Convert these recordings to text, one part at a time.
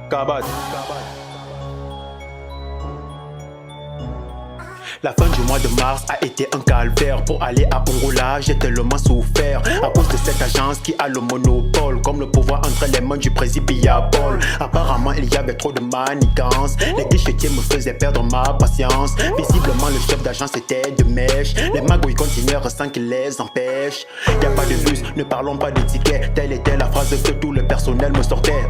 Kabat. La fin du mois de mars a été un calvaire. Pour aller à Angola, j'ai tellement souffert à cause de cette agence qui a le monopole, comme le pouvoir entre les mains du président Paul. Apparemment, il y avait trop de manigances. Les guichetiers me faisaient perdre ma patience. Visiblement, le chef d'agence était de mèche. Les magouilles continuèrent sans qu'il les empêche. Y'a pas de bus, ne parlons pas de tickets. Telle était la phrase que tout le personnel me sortait.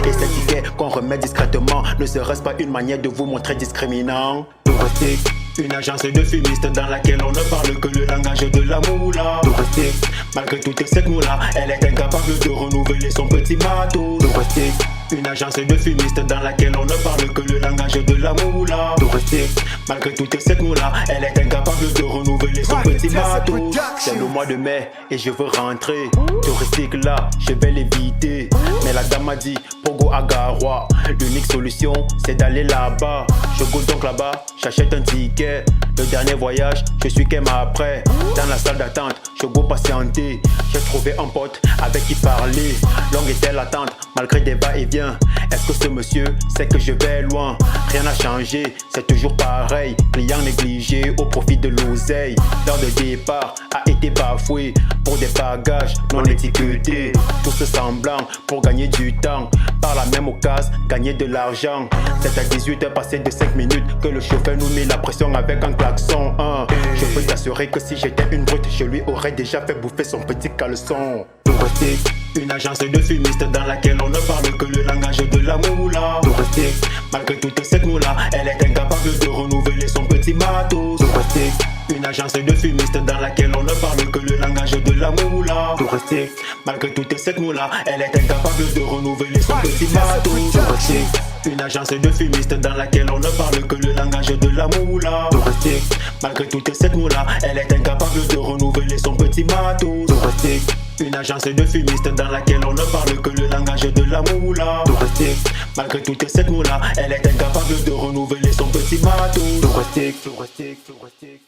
Et ces tickets qu'on remet discrètement, ne serait-ce pas une manière de vous montrer discriminant? Touristique, une agence de fumistes dans laquelle on ne parle que le langage de la moula. Touristique, malgré toute cette moula, elle est incapable de renouveler son petit bateau. Touristique, une agence de fumistes dans laquelle on ne parle que le langage de la moula. Touristique, malgré toute cette moula, elle est incapable de renouveler son petit bateau. C'est le mois de mai et je veux rentrer. Touristique là, je vais l'éviter. Mais la dame m'a dit, Pogo Agarois, l'unique solution c'est d'aller là-bas. Je go donc là-bas, j'achète un ticket. Le dernier voyage, je suis qu'elle après. Dans la salle d'attente, je go patienter. J'ai trouvé un pote avec qui parler. Longue était l'attente, malgré des va-et-vient. Est-ce que ce monsieur sait que je vais loin? Rien n'a changé, c'est toujours pareil. Client négligé au profit de l'oseille. L'heure de départ a été bafouée pour des bagages non étiquetés. Tous semblant pour gagner du temps. Par la même occasion, gagner de l'argent. C'est à 18h passé de 5 minutes que le chauffeur nous met la pression avec un klaxon. Je peux t'assurer que si j'étais une brute, je lui aurais déjà fait bouffer son petit caleçon. Touristique, une agence de fumistes dans laquelle on ne parle que le langage de la moula. Touristique, malgré toute cette moula, elle est incapable de renouveler son petit bateau. Touristique, une agence de fumistes dans laquelle on ne parle que le langage de la moula. Touristique, malgré toute cette moula, elle est incapable de renouveler son petit bateau. Touristique, une agence de fumistes dans laquelle on ne parle que le langage de la moula. Touristique, malgré toute cette moula, elle est incapable de renouveler son petit bateau. Touristique, une agence de fumistes dans laquelle on ne parle que le langage de la moula. Touristique, malgré toute cette moula, elle est incapable de renouveler son petit bateau. Touristique, touristique, touristique.